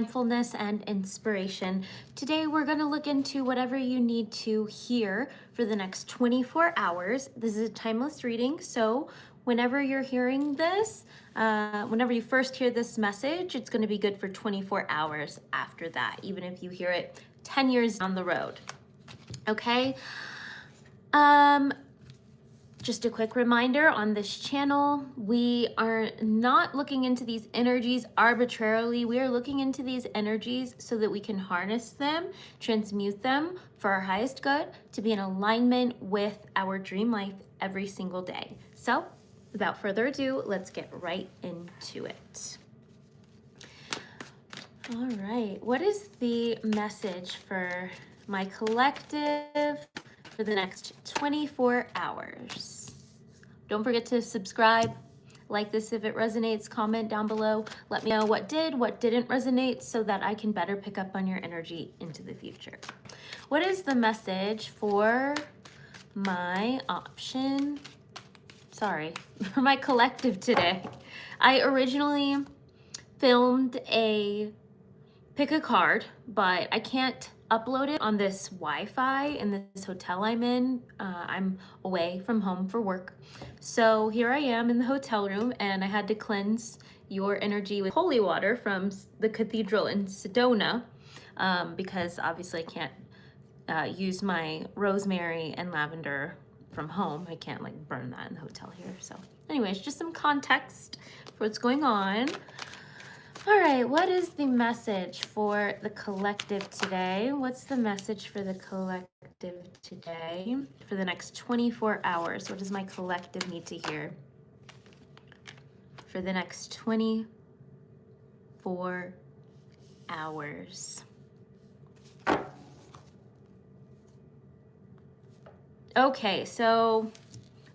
mindfulness and inspiration. Today we're going to look into whatever you need to hear for the next 24 hours. This is a timeless reading, so whenever you're hearing this, whenever you first hear this message, it's going to be good for 24 hours after that, even if you hear it 10 years down the road. Okay? Just a quick reminder, on this channel, we are not looking into these energies arbitrarily. We are looking into these energies so that we can harness them, transmute them for our highest good, to be in alignment with our dream life every single day. So, without further ado, let's get right into it. All right, what is the message for my collective for the next 24 hours? Don't forget to subscribe, like this if it resonates, comment down below. Let me know what did, what didn't resonate so that I can better pick up on your energy into the future. What is the message for my for my collective today? I originally filmed a pick a card, but I can't upload it on this Wi-Fi in this hotel I'm in. I'm away from home for work. So here I am in the hotel room, and I had to cleanse your energy with holy water from the cathedral in Sedona, because obviously I can't use my rosemary and lavender from home. I can't like burn that in the hotel here. So anyways, just some context for what's going on. All right, what is the message for the collective today? What's the message for the collective today for the next 24 hours? What does my collective need to hear for the next 24 hours? Okay, so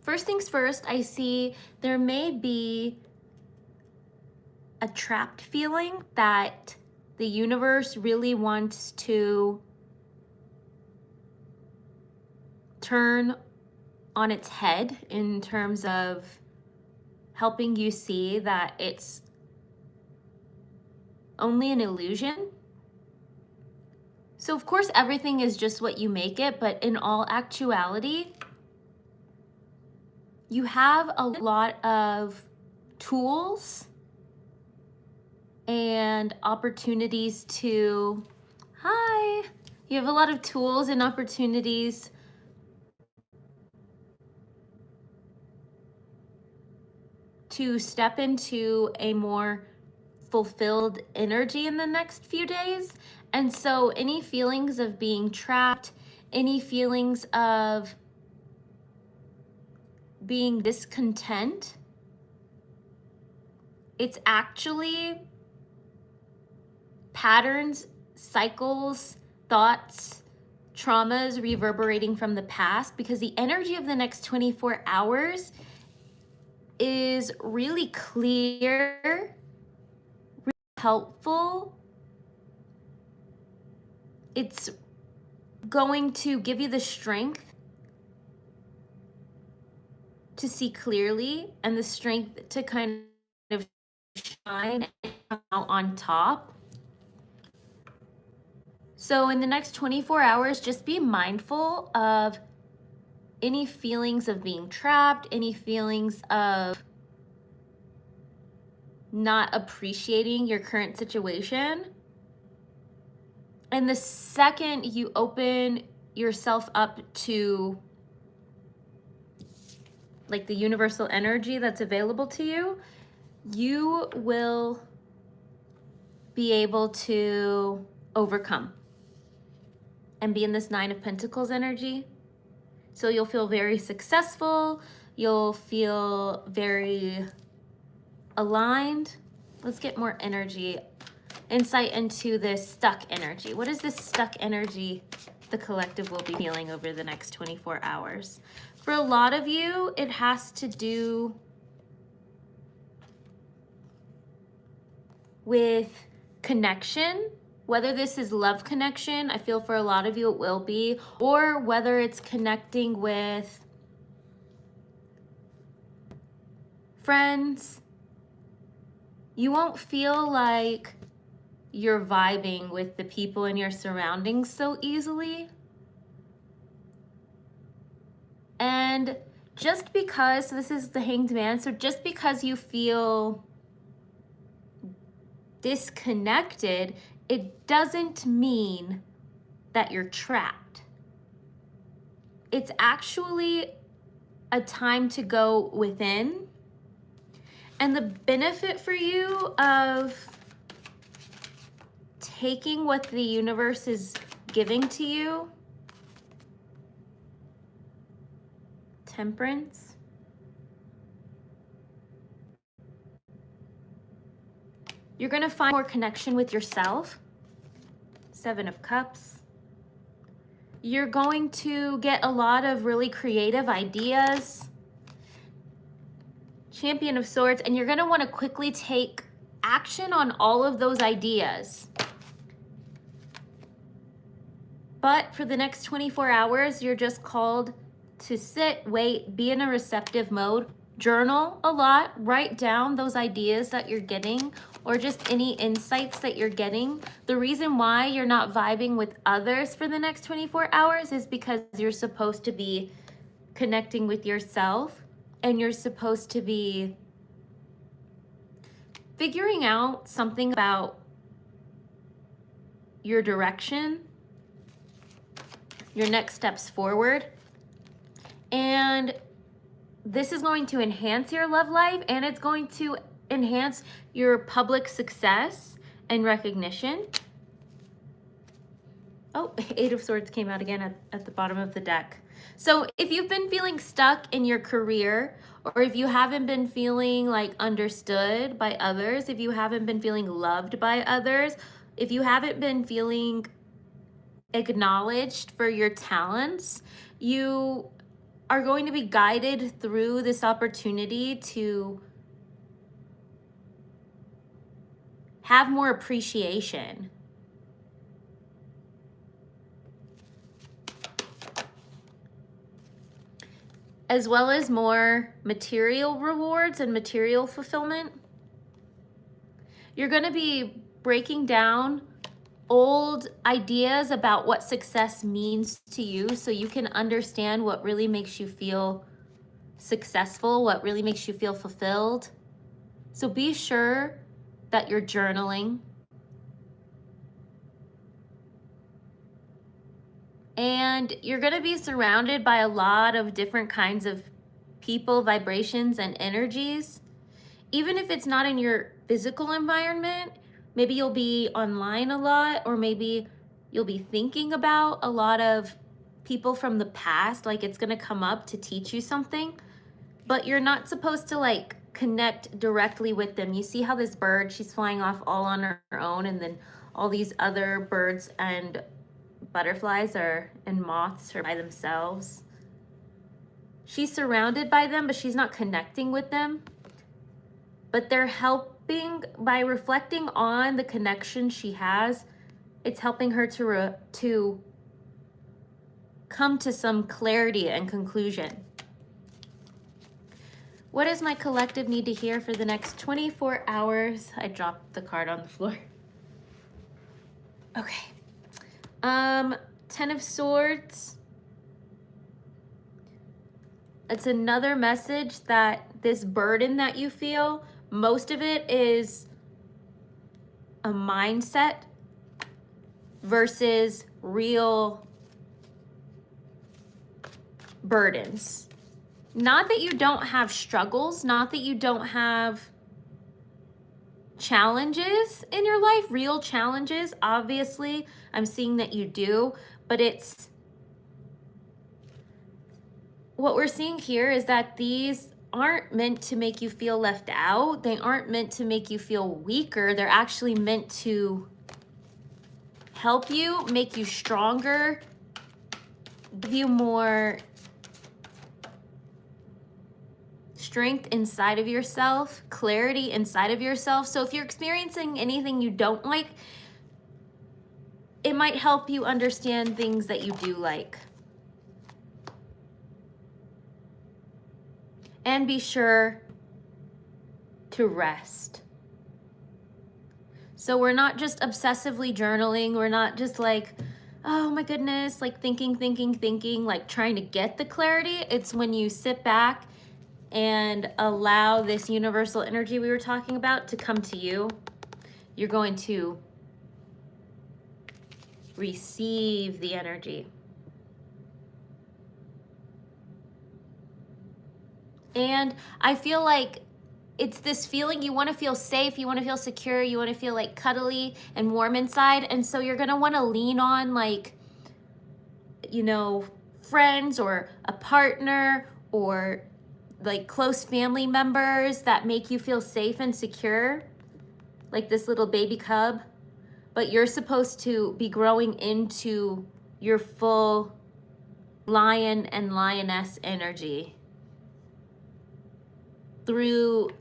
first things first, I see there may be a trapped feeling that the universe really wants to turn on its head in terms of helping you see that it's only an illusion. So of course everything is just what you make it, but in all actuality, you have a lot of tools and opportunities to, you have a lot of tools and opportunities to step into a more fulfilled energy in the next few days. And so any feelings of being trapped, any feelings of being discontent, it's actually patterns, cycles, thoughts, traumas reverberating from the past, because the energy of the next 24 hours is really clear, really helpful. It's going to give you the strength to see clearly and the strength to kind of shine and come out on top. So in the next 24 hours, just be mindful of any feelings of being trapped, any feelings of not appreciating your current situation. And the second you open yourself up to like the universal energy that's available to you, you will be able to overcome and be in this 9 of Pentacles energy. So you'll feel very successful. You'll feel very aligned. Let's get more energy, insight into this stuck energy. What is this stuck energy the collective will be feeling over the next 24 hours? For a lot of you, it has to do with connection. Whether this is love connection, I feel for a lot of you it will be, or whether it's connecting with friends. You won't feel like you're vibing with the people in your surroundings so easily. And just because, so this is the Hanged Man, so just because you feel disconnected, it doesn't mean that you're trapped. It's actually a time to go within. And the benefit for you of taking what the universe is giving to you, Temperance, you're going to find more connection with yourself, Seven of Cups. You're going to get a lot of really creative ideas, Champion of Swords, and you're going to want to quickly take action on all of those ideas. But for the next 24 hours, you're just called to sit, wait, be in a receptive mode, journal a lot, write down those ideas that you're getting or just any insights that you're getting. The reason why you're not vibing with others for the next 24 hours is because you're supposed to be connecting with yourself and you're supposed to be figuring out something about your direction, your next steps forward. And this is going to enhance your love life and it's going to enhance your public success and recognition. Oh, Eight of Swords came out again at the bottom of the deck. So if you've been feeling stuck in your career, or if you haven't been feeling like understood by others, if you haven't been feeling loved by others, if you haven't been feeling acknowledged for your talents, you are going to be guided through this opportunity to have more appreciation. As well as more material rewards and material fulfillment. You're going to be breaking down old ideas about what success means to you so you can understand what really makes you feel successful, what really makes you feel fulfilled. So be sure that you're journaling. And you're going to be surrounded by a lot of different kinds of people, vibrations, and energies. Even if it's not in your physical environment, maybe you'll be online a lot, or maybe you'll be thinking about a lot of people from the past, like it's going to come up to teach you something, but you're not supposed to like connect directly with them. You see how this bird, she's flying off all on her own, and then all these other birds and butterflies and moths are by themselves. She's surrounded by them, but she's not connecting with them. But they're helping by reflecting on the connection she has. It's helping her to come to some clarity and conclusion. What does my collective need to hear for the next 24 hours? I dropped the card on the floor. Okay. 10 of Swords. It's another message that this burden that you feel, most of it is a mindset versus real burdens. Not that you don't have struggles, not that you don't have challenges in your life, real challenges. Obviously, I'm seeing that you do, but it's what we're seeing here is that these aren't meant to make you feel left out. They aren't meant to make you feel weaker. They're actually meant to help you, make you stronger, give you more strength inside of yourself, clarity inside of yourself. So if you're experiencing anything you don't like, it might help you understand things that you do like. And be sure to rest. So we're not just obsessively journaling. We're not just like, oh my goodness, like thinking, like trying to get the clarity. It's when you sit back and allow this universal energy we were talking about to come to you. You're going to receive the energy. And I feel like it's this feeling, you want to feel safe, you want to feel secure, you want to feel like cuddly and warm inside. And so you're going to want to lean on like, you know, friends or a partner or like close family members that make you feel safe and secure, like this little baby cub. But you're supposed to be growing into your full lion and lioness energy through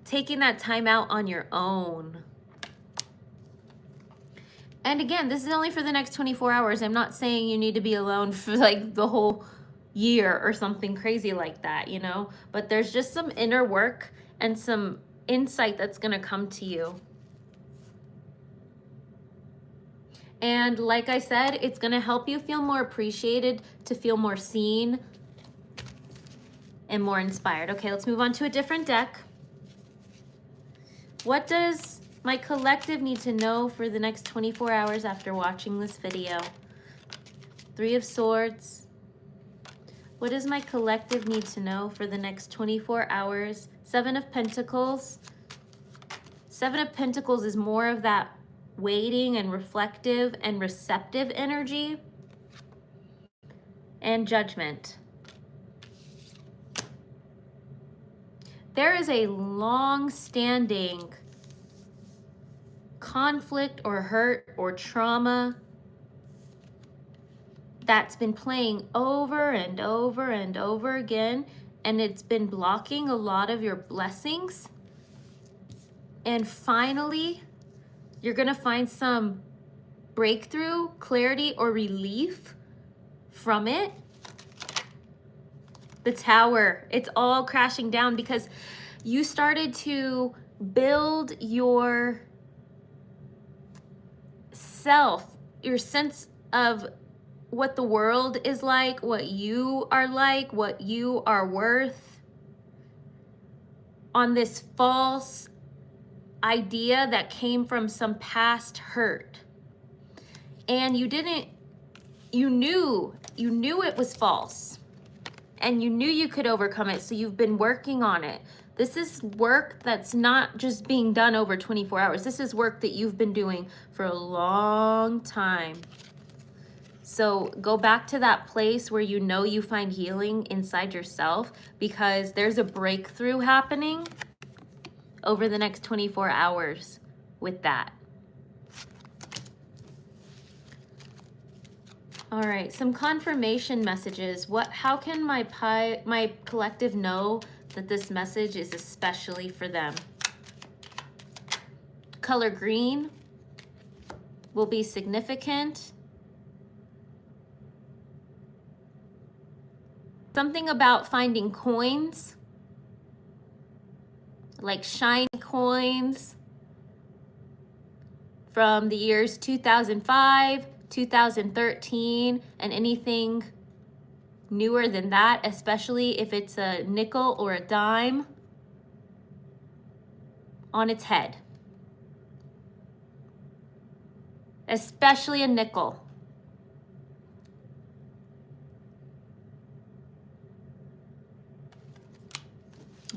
taking that time out on your own. And again, this is only for the next 24 hours. I'm not saying you need to be alone for like the whole year or something crazy like that, you know? But there's just some inner work and some insight that's gonna come to you. And like I said, it's gonna help you feel more appreciated, to feel more seen and more inspired. Okay, let's move on to a different deck. What does my collective need to know for the next 24 hours after watching this video? Three of Swords. What does my collective need to know for the next 24 hours? Seven of Pentacles. Seven of Pentacles is more of that waiting and reflective and receptive energy. And Judgment. There is a long-standing conflict or hurt or trauma that's been playing over and over and over again, and it's been blocking a lot of your blessings. And finally, you're gonna find some breakthrough, clarity, or relief from it. The Tower, it's all crashing down because you started to build your self, your sense of what the world is like, what you are worth, on this false idea that came from some past hurt. And you knew it was false, and you knew you could overcome it, so you've been working on it. This is work that's not just being done over 24 hours. This is work that you've been doing for a long time. So go back to that place where you know you find healing inside yourself, because there's a breakthrough happening over the next 24 hours with that. All right, some confirmation messages. How can my collective know that this message is especially for them? Color green will be significant. Something about finding coins, like shiny coins from the years 2005, 2013, and anything newer than that, especially if it's a nickel or a dime on its head. Especially a nickel.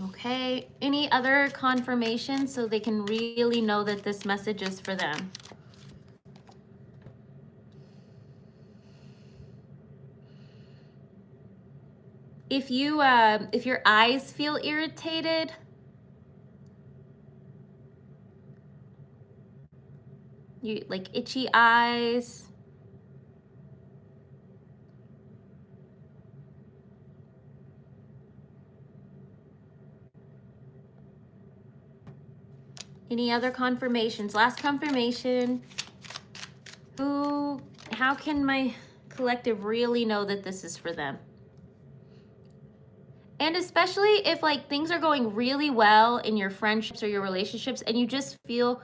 Okay, any other confirmation so they can really know that this message is for them? If your eyes feel irritated, you like itchy eyes, any other confirmations? Last confirmation. How can my collective really know that this is for them? And especially if like things are going really well in your friendships or your relationships and you just feel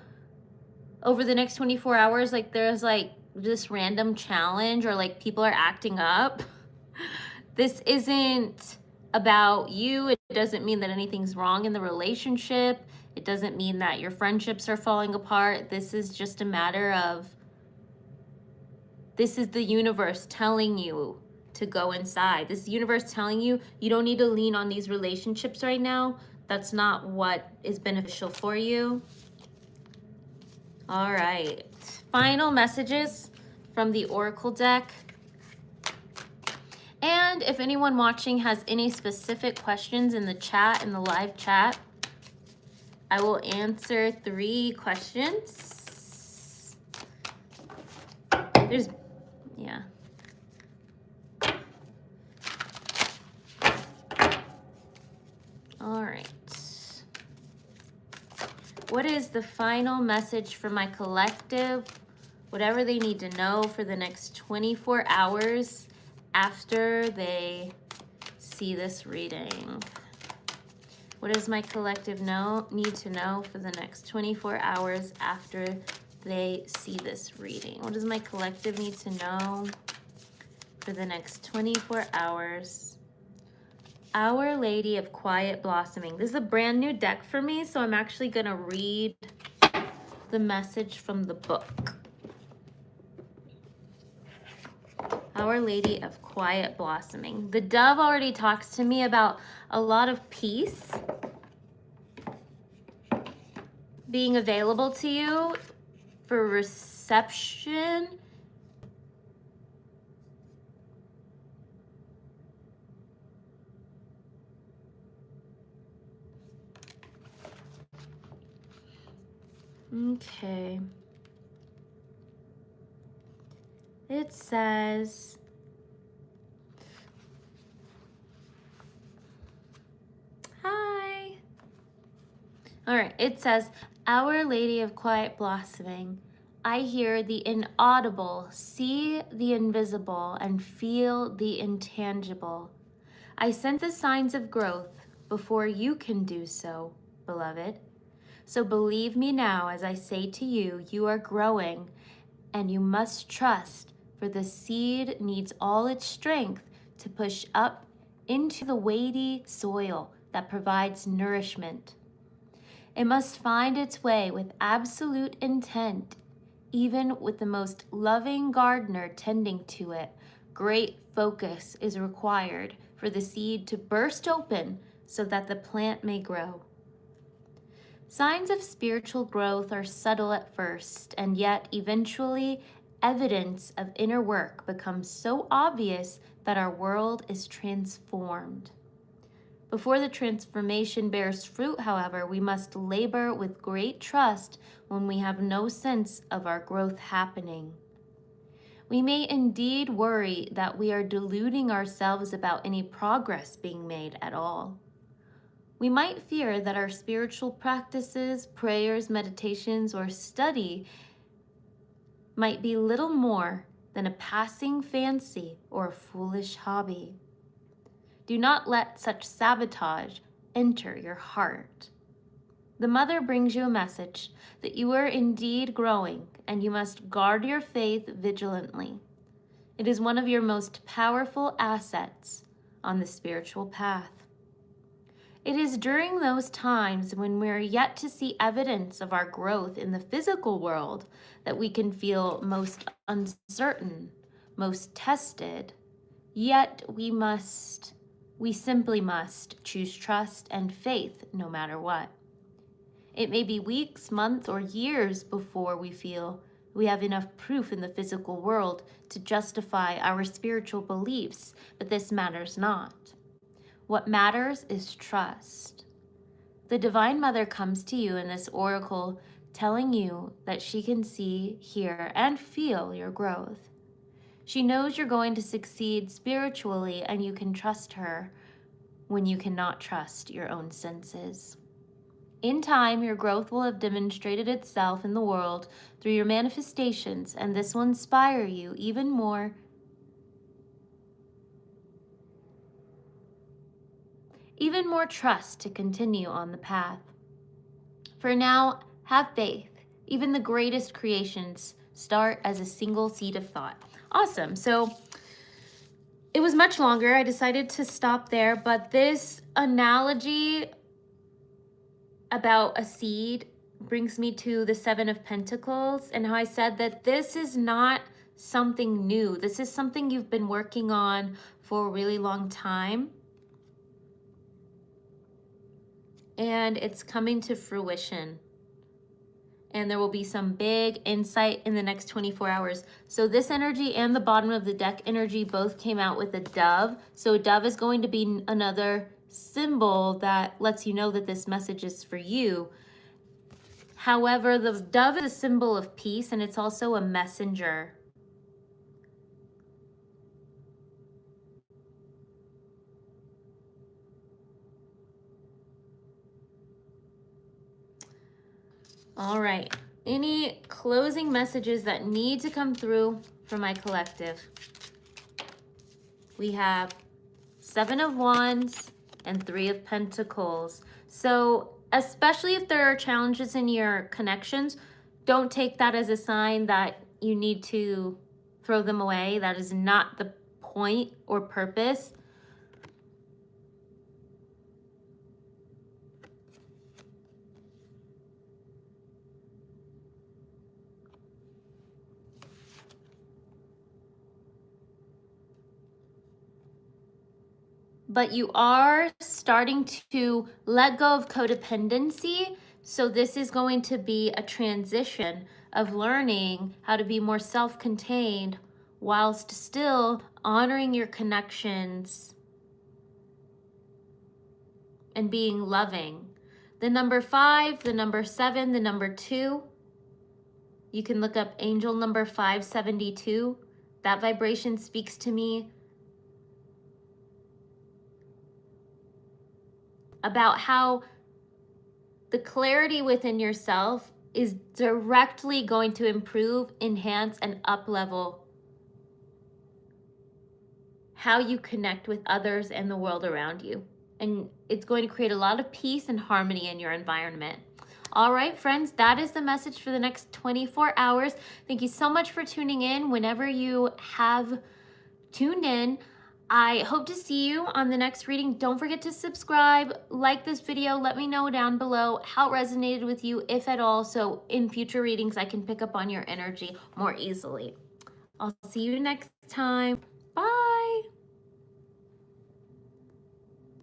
over the next 24 hours, like there's like this random challenge or like people are acting up. This isn't about you. It doesn't mean that anything's wrong in the relationship. It doesn't mean that your friendships are falling apart. This is just a matter of, this is the universe telling you to go inside. This universe telling you you don't need to lean on these relationships right now. That's not what is beneficial for you. All right. Final messages from the Oracle deck. And if anyone watching has any specific questions in the chat, in the live chat, I will answer 3 questions. Yeah. All right. What is the final message for my collective? Whatever they need to know for the next 24 hours after they see this reading. What does my collective need to know for the next 24 hours after they see this reading? What does my collective need to know for the next 24 hours? Our Lady of Quiet Blossoming. This is a brand new deck for me, so I'm actually going to read the message from the book. Our Lady of Quiet Blossoming. The dove already talks to me about a lot of peace being available to you for reception. Okay. It says, hi. All right, it says, Our Lady of Quiet Blossoming, I hear the inaudible, see the invisible, and feel the intangible. I sense the signs of growth before you can do so, beloved. So believe me now as I say to you, you are growing, and you must trust, for the seed needs all its strength to push up into the weighty soil that provides nourishment. It must find its way with absolute intent, even with the most loving gardener tending to it. Great focus is required for the seed to burst open so that the plant may grow. Signs of spiritual growth are subtle at first, and yet eventually evidence of inner work becomes so obvious that our world is transformed. Before the transformation bears fruit, however, we must labor with great trust when we have no sense of our growth happening. We may indeed worry that we are deluding ourselves about any progress being made at all. We might fear that our spiritual practices, prayers, meditations, or study might be little more than a passing fancy or a foolish hobby. Do not let such sabotage enter your heart. The Mother brings you a message that you are indeed growing, and you must guard your faith vigilantly. It is one of your most powerful assets on the spiritual path. It is during those times when we are yet to see evidence of our growth in the physical world that we can feel most uncertain, most tested. Yet we simply must choose trust and faith no matter what. It may be weeks, months, or years before we feel we have enough proof in the physical world to justify our spiritual beliefs, but this matters not. What matters is trust. The Divine Mother comes to you in this oracle telling you that she can see, hear, and feel your growth. She knows you're going to succeed spiritually, and you can trust her when you cannot trust your own senses. In time, your growth will have demonstrated itself in the world through your manifestations, and this will inspire you even more trust to continue on the path. For now, have faith, Even the greatest creations start as a single seed of thought. Awesome. So it was much longer. I decided to stop there, but this analogy about a seed brings me to the Seven of Pentacles and how I said that this is not something new. This is something you've been working on for a really long time. And it's coming to fruition. And there will be some big insight in the next 24 hours. So this energy and the bottom of the deck energy both came out with a dove. So a dove is going to be another symbol that lets you know that this message is for you. However, the dove is a symbol of peace, and it's also a messenger. All right. Any closing messages that need to come through for my collective? We have Seven of Wands and Three of Pentacles. So especially if there are challenges in your connections, don't take that as a sign that you need to throw them away. That is not the point or purpose. But you are starting to let go of codependency. So this is going to be a transition of learning how to be more self-contained whilst still honoring your connections and being loving. The number 5, the number 7, the number 2. You can look up angel number 572. That vibration speaks to me about how the clarity within yourself is directly going to improve, enhance, and up-level how you connect with others and the world around you. And it's going to create a lot of peace and harmony in your environment. All right, friends, that is the message for the next 24 hours. Thank you so much for tuning in. Whenever you have tuned in, I hope to see you on the next reading. Don't forget to subscribe, like this video, let me know down below how it resonated with you, if at all, so in future readings I can pick up on your energy more easily. I'll see you next time. Bye.